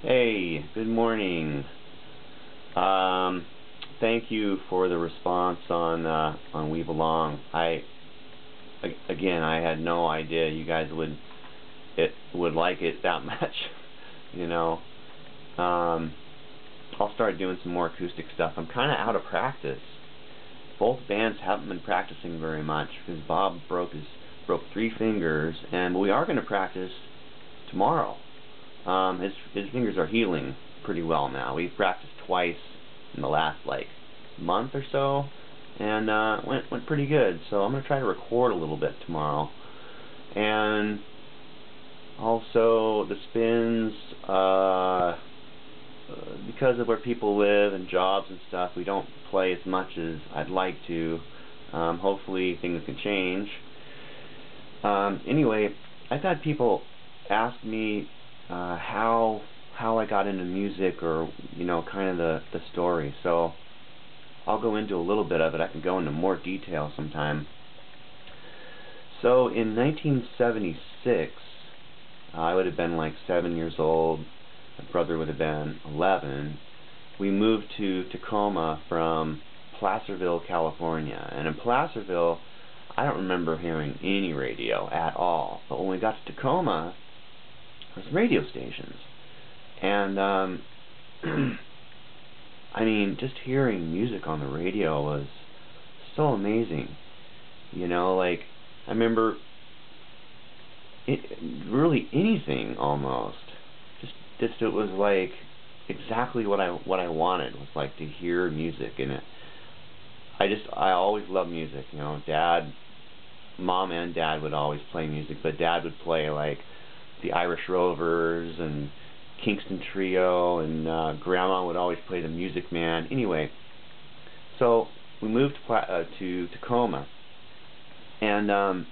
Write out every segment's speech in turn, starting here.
Hey, good morning. Thank you for the response on Weave Along. Again, I had no idea you guys would like it that much. You know, I'll start doing some more acoustic stuff. I'm kind of out of practice. Both bands haven't been practicing very much because Bob broke 3 fingers, and we are going to practice tomorrow. His fingers are healing pretty well now. We've practiced twice in the last month or so, and went pretty good. So I'm gonna try to record a little bit tomorrow. And also the spins, because of where people live and jobs and stuff, we don't play as much as I'd like to. Hopefully things can change. Anyway, I've had people ask me how I got into music, or kind of the story. So I'll go into a little bit of it. I can go into more detail sometime. So in 1976, I would have been 7 years old. My brother would have been 11. We moved to Tacoma from Placerville, California. And in Placerville, I don't remember hearing any radio at all. But when we got to Tacoma, there was radio stations. And I mean, just hearing music on the radio was so amazing. I remember really anything almost. Just it was exactly what I wanted, was to hear music in it. I always loved music. Mom and Dad would always play music, but Dad would play the Irish Rovers and Kingston Trio, and Grandma would always play the Music Man. Anyway, so we moved to Tacoma, and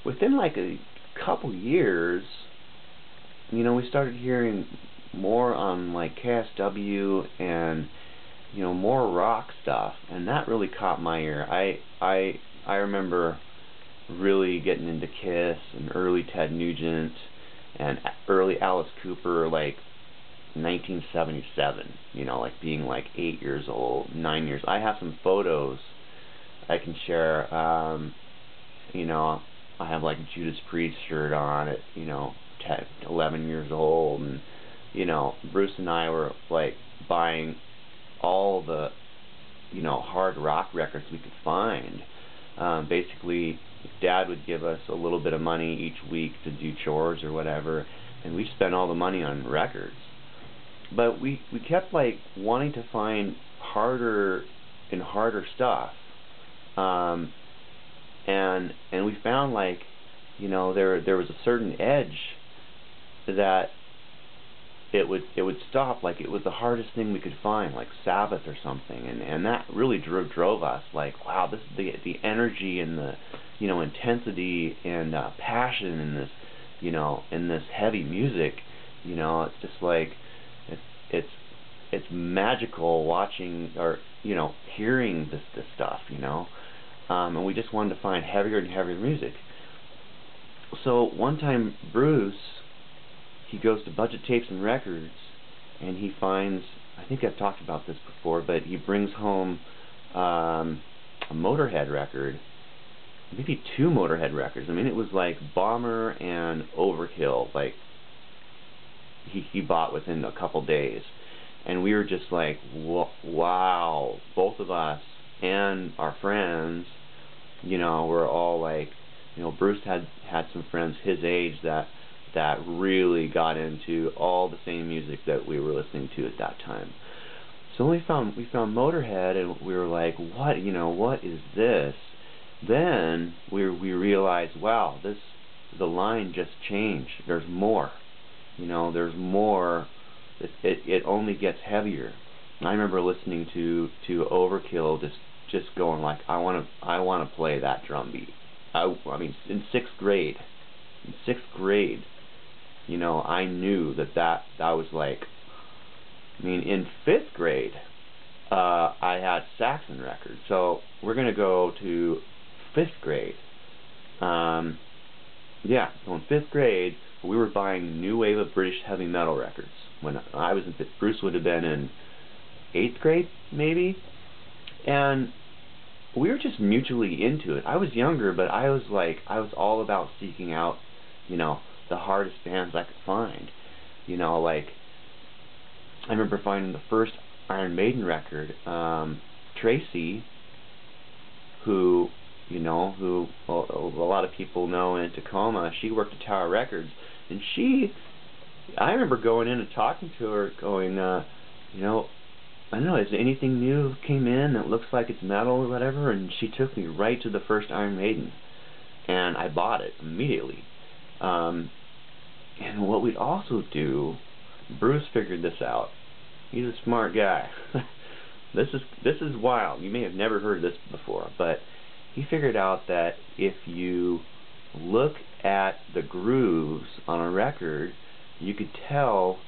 within a couple years, we started hearing more on KSW and more rock stuff, and that really caught my ear. I remember really getting into Kiss and early Ted Nugent and early Alice Cooper, 1977, being 8 years old, 9 years. I have some photos I can share. I have Judas Priest shirt on at 10, 11 years old, and Bruce and I were buying all the hard rock records we could find. Basically, Dad would give us a little bit of money each week to do chores or whatever, and we spent all the money on records. But we kept wanting to find harder and harder stuff, and we found there was a certain edge that it would stop. It was the hardest thing we could find, Sabbath or something, and that really drove us. Wow, this is the energy and the intensity and passion in this in this heavy music. It's just it's magical watching or hearing this stuff. And we just wanted to find heavier and heavier music. So one time, Bruce, he goes to Budget Tapes and Records, and he finds, I think I've talked about this before, but he brings home a Motorhead record, maybe 2 Motorhead records. I mean, it was Bomber and Overkill, he bought within a couple days. And we were just wow, both of us and our friends, were all Bruce had some friends his age that really got into all the same music that we were listening to at that time. So we found Motorhead, and we were what is this? Then we realized, wow, the line just changed. There's more. There's more. It only gets heavier. And I remember listening to Overkill, just going I want to play that drum beat. I mean, in 6th grade. In 6th grade, I knew that was I mean, in 5th grade, I had Saxon records. So we're going to go to 5th grade. So in 5th grade, we were buying new wave of British heavy metal records. When I was Bruce would have been in 8th grade, maybe, and we were just mutually into it. I was younger, but I was all about seeking out, the hardest bands I could find. Like, I remember finding the first Iron Maiden record, Tracy, who a lot of people know in Tacoma. She worked at Tower Records, and I remember going in and talking to her, going, I don't know, is there anything new came in that looks like it's metal or whatever? And she took me right to the first Iron Maiden, and I bought it immediately. And what we'd also do, Bruce figured this out. He's a smart guy. This is wild. You may have never heard this before, but he figured out that if you look at the grooves on a record, you could tell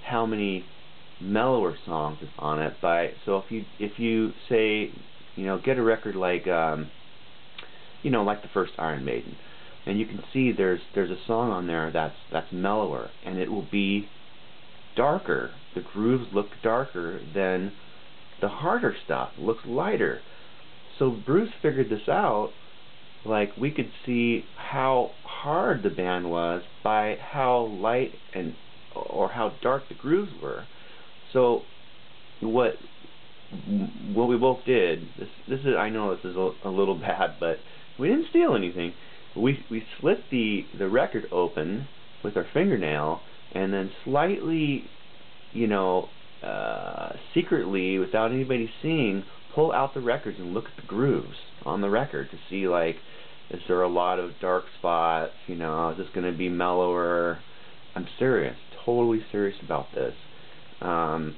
how many mellower songs is on it so if you say, get a record like like the first Iron Maiden, and you can see there's a song on there that's mellower, and it will be darker. The grooves look darker than the harder stuff. It looks lighter. So Bruce figured this out. Like, we could see how hard the band was by how light or how dark the grooves were. So what we both did, this is, I know this is a little bad, but we didn't steal anything. We slit the record open with our fingernail, and then slightly, secretly, without anybody seeing, pull out the records and look at the grooves on the record to see, like, is there a lot of dark spots? Is this going to be mellower? I'm serious, totally serious about this. And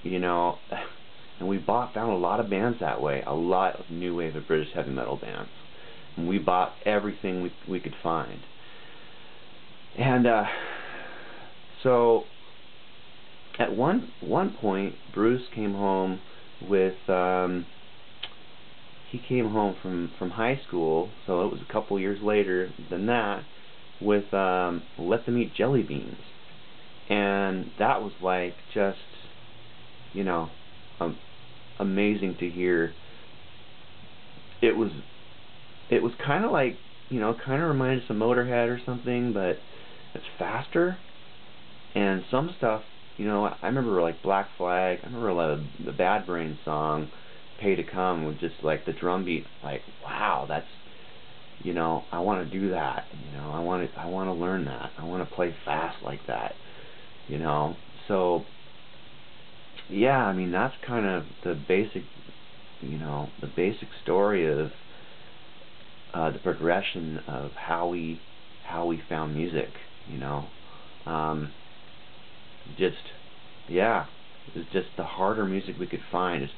and we found a lot of bands that way, a lot of new wave of British heavy metal bands. And we bought everything we could find. And so at one point, Bruce came home with he came home from high school, so it was a couple years later than that, with Let Them Eat Jelly Beans. And that was like just, amazing to hear. It was kind of like, kind of reminded us of Motorhead or something, but it's faster. And some stuff, I remember like Black Flag. I remember the Bad Brain song, Pay to Come, with just like the drum beat. Like, wow, that's, I want to do that. I want to learn that. I want to play fast like that. So yeah, I mean, that's kind of the basic, the basic story of the progression of how we found music. Just, yeah, it was just the harder music we could find.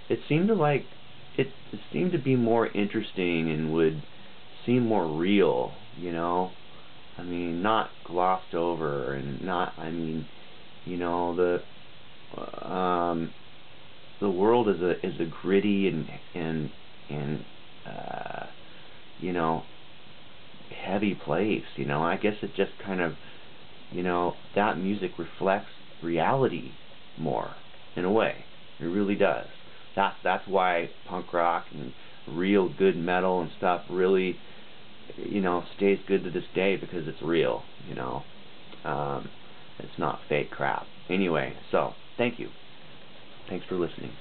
It seemed to be more interesting and would seem more real. I mean, not glossed over, and not, I mean, the world is a gritty and heavy place. I guess it just kind of, that music reflects reality more, in a way. It really does. That's why punk rock and real good metal and stuff really, stays good to this day, because it's real. It's not fake crap. Anyway, so thank you. Thanks for listening.